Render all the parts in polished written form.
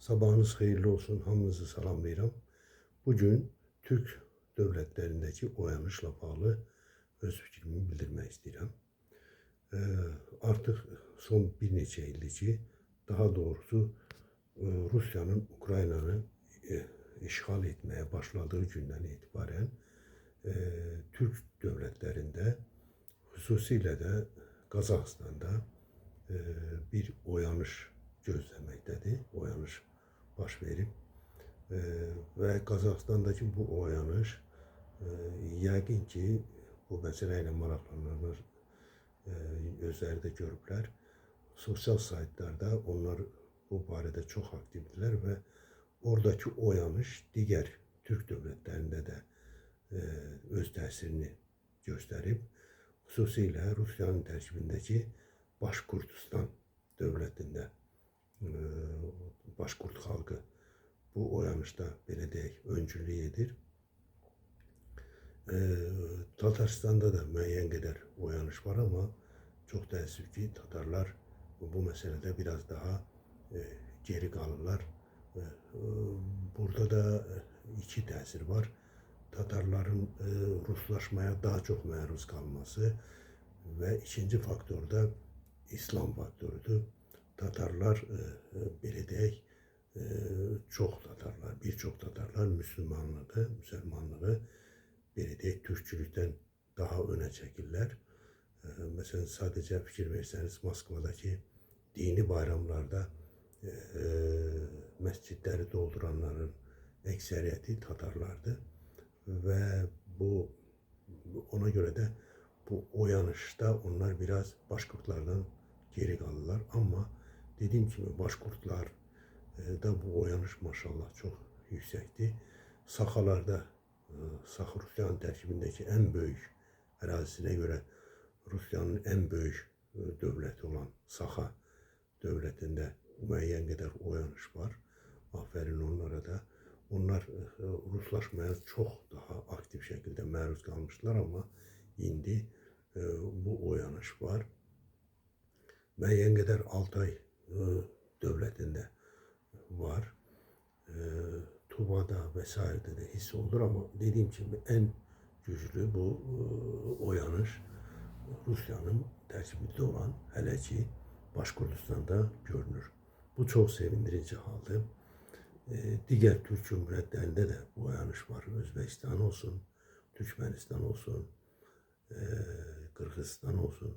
Sabahınız hayırlı olsun. Hamınızı salamlayıram. Bugün Türk dövlətlərindəki oyanışla bağlı öz fikrimi bildirmək istəyirəm. Artıq son bir neçə ildir ki, daha doğrusu Rusiyanın Ukraynanı işğal etməyə başladığı gündən etibarən Türk dövlətlərində, xüsusilə də Qazaxıstanda bir oyanış gözləməkdədir. Oyanış baş verib və Qazaxıstandakı bu oyanış yəqin ki, bu məsələ ilə maraqlananlar özləri də görüblər. Sosial saytlarda onlar bu barədə çox aktivdirlər və oradakı oyanış digər Türk dövlətlərində də öz təsirini göstərib. Xüsusilə Rusiyanın tərkibindəki Başkurtistan dövlətində Başkurt xalqı bu oyanışda belə deyək öncülük edir. Tatarstanda da müəyyən qədər oyanış var, amma çox təəssüf ki, Tatarlar bu məsələdə biraz daha geri qalırlar. Burada da iki təsir var. Tatarların Ruslaşmaya daha çox məruz qalması və ikinci faktor da İslam faktorudur. Tatarlar belə deyək, bir çox Tatarlar müsəlmanlığı belə deyək, türkçülükdən daha önə çəkirlər. Məsələn, sadəcə fikir versəniz, Moskvadakı dini bayramlarda məscidləri dolduranların əksəriyyəti Tatarlardır və ona görə də bu oyanışda onlar biraz Başkurtlardan geri qalırlar. Amma dediyim kimi Başkurtlar da bu oyanış maşallah çox yüksəkdir. Saxalarda, Sax Rusiyanın tərkibindəki ən böyük ərazisinə görə Rusiyanın ən böyük dövləti olan Saxa dövlətində müəyyən qədər oyanış var. Afərin onlara da. Onlar Ruslaşmaya çox daha aktiv şəkildə məruz qalmışlar, amma indi bu oyanış var. Müəyyən qədər Altay dövlətində var. Tuvada və s. də hiss olur, amma dediyim kimi ən güclü bu oyanış Rusiyanın tərkibində olan hələ ki Başkurdistanda görünür. Bu çox sevindirici haldır. Digər Türk cümhuriyyətlərində də bu oyanış var. Özbəkistan olsun, Türkmenistan olsun, Qırğızistan olsun.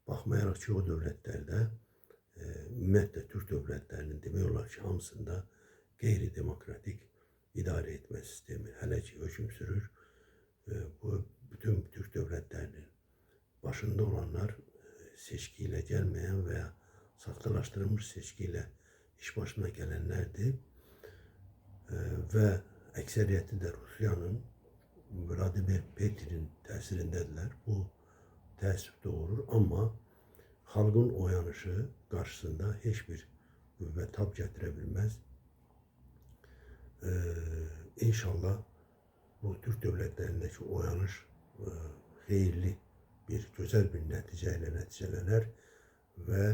Baxmayaraq ki, o dövlətlərdə ümumiyyətlə Türk dövlətlərinin demək olar ki, hamısında qeyri-demokratik idarə etmə sistemi hələ ki hökm sürür. Bu bütün Türk dövlətlərinin başında olanlar seçki ilə gəlməyən və ya saxtalaşdırılmış seçki ilə iş başına gələnlərdir və əksəriyyəti də Rusiyanın Vladimir Putin'in təsirindədirlər. Bu təəssüf doğurur, amma xalqın oyanışı qarşısında heç bir qüvvə tab gətirə bilməz. İnşallah bu Türk dövlətlərindəki oyanış xeyirli gözəl bir nəticə ilə nəticələnər və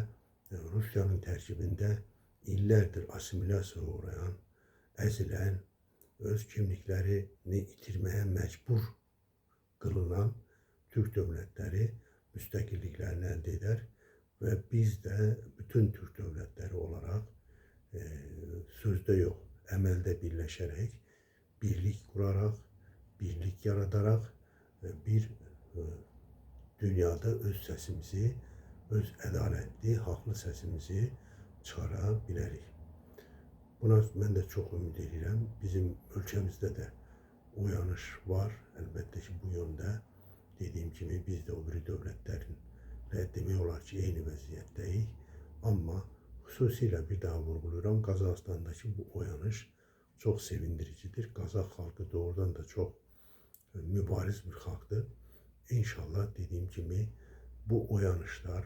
Rusiyanın tərkibində illərdir assimilyasiyaya uğrayan, əzilən, öz kimliklərini itirməyə məcbur qılınan Türk dövlətləri müstəqilliklərini əldə edər və biz də bütün Türk dövlətləri olaraq sözdə yox, əməldə birləşərək, birlik quraraq, birlik yaradaraq bir dünyada öz səsimizi, öz ədalətli, haqlı səsimizi çıxara bilərik. Buna mən də çox ümid edirəm. Bizim ölkəmizdə də oyanış var. Əlbəttə ki, bu yöndə dediyim kimi biz də o biri dövlətlərlə demək olar ki, eyni vəziyyətdəyik. Amma xüsusilə bir daha vurğuluyorum, Qazaxıstandakı bu oyanış çox sevindiricidir. Qazax xalqı doğrudan da çox mübariz bir xalqdır. İnşallah dediyim kimi bu oyanışlar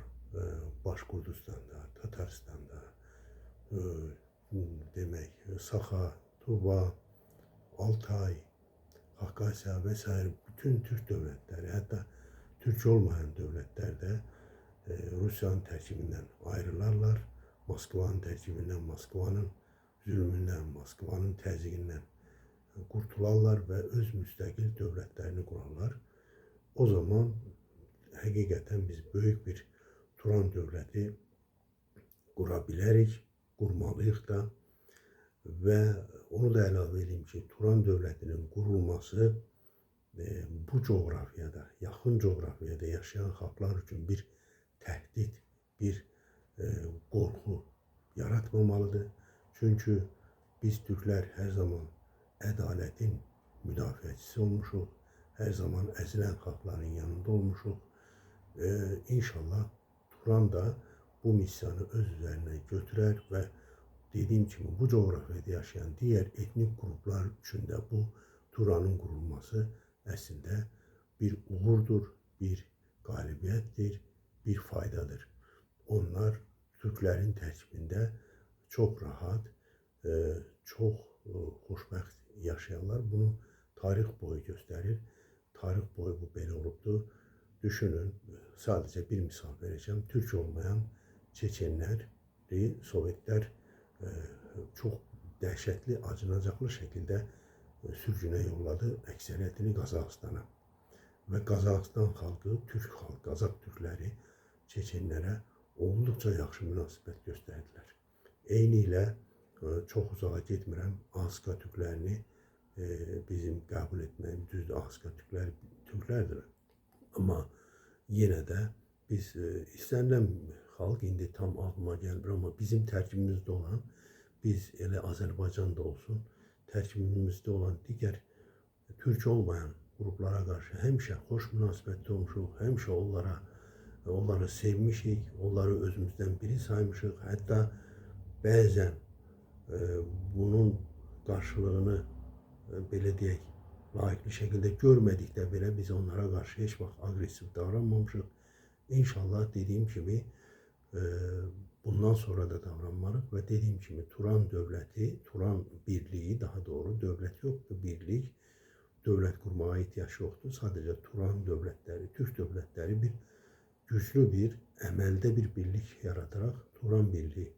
Başkurdistanda, Tatarstanda, demək Saxa, Tuva, Altay, Xakasya və s. bütün Türk dövlətləri, hətta Türk olmayan dövlətlər də Rusiyanın tərkibindən ayrılarlar. Moskvanın tərkibindən Moskvanın zülmündən, Moskvanın təzyiqindən qurtularlar və öz müstəqil dövlətlərini qurarlar. O zaman həqiqətən biz böyük bir Turan dövləti qura bilərik, qurmalıyıq da və onu da əlavə edeyim ki, Turan dövlətinin qurulması bu coğrafiyada, yaxın coğrafiyada yaşayan xalqlar üçün bir təhdid, bir qorxu yaratmamalıdır. Çünki biz Türklər hər zaman ədalətin müdafiəçisi olmuşuq, hər zaman əzilən xalqların yanında olmuşuq. İnşallah Turan da bu missiyanı öz üzərinə götürər və dediyim kimi bu coğrafiyada yaşayan digər etnik qruplar üçün də bu Turanın qurulması əslində bir uğurdur, bir qalibiyyətdir, bir faydadır. Onlar Türklərin tərkibində çox rahat, çox xoşbəxt yaşayanlar. Bunu tarix boyu göstərir. Tarix boyu bu belə olubdur. Düşünün, sadəcə bir misal verəcəm. Türk olmayan Çeçenləri Sovetlər çox dəhşətli, acınacaqlı şəkildə sürgünə yolladı, əksəriyyətini Qazaxıstana. Və Qazaxıstan xalqı, Türk xalqı, Qazaq türkləri Çeçenlərə olduqca yaxşı münasibət göstərdilər. Eyni ilə çox uzağa getmirəm, Ahıska türklərini bizim qəbul etməyimiz düzdür. Ahıska türkləri türklərdir. Amma yenə də biz istənilən xalq indi tam ağlıma gəlmir, amma bizim tərkibimizdə olan, biz elə Azərbaycanda olsun, tərkibimizdə olan digər Türk olmayan qruplara qarşı həmişə xoş münasibətdə olmuşuq, həmişə onları sevmişik, onları özümüzdən biri saymışıq. Hətta bəzən bunun qarşılığını belə deyək, layiqli şəkildə görmədikdə belə biz onlara qarşı heç vaxt aqressiv davranmamışıq. İnşallah dediyim kimi bundan sonra da davranmarıq və dediyim kimi Turan dövləti, Turan birliyi, daha doğru dövlət yoxdur, birlik, dövlət qurmağa ehtiyac yoxdur. Sadəcə Turan dövlətləri, Türk dövlətləri bir güclü bir, əməldə bir birlik yaradaraq Turan birliyi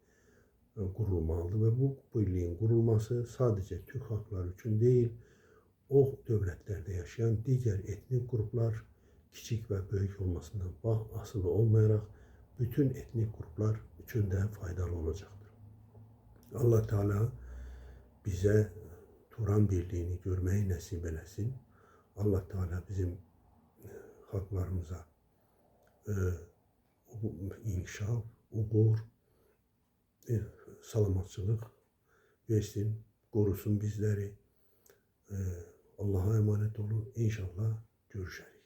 qurulmalıdır və bu birliyin qurulması sadəcə Türk xalqları üçün deyil, o dövlətlərdə yaşayan digər etnik qruplar, kiçik və böyük olmasından asılı olmayaraq, bütün etnik qruplar üçün də faydalı olacaqdır. Allah Teala bizə Turan birliyini görməyi nəsib eləsin. Allah Teala bizim xalqlarımıza inkişaf, uğur, salamatçılıq versin, qorusun bizləri. Allah'a emanet olun. İnşallah görüşərik.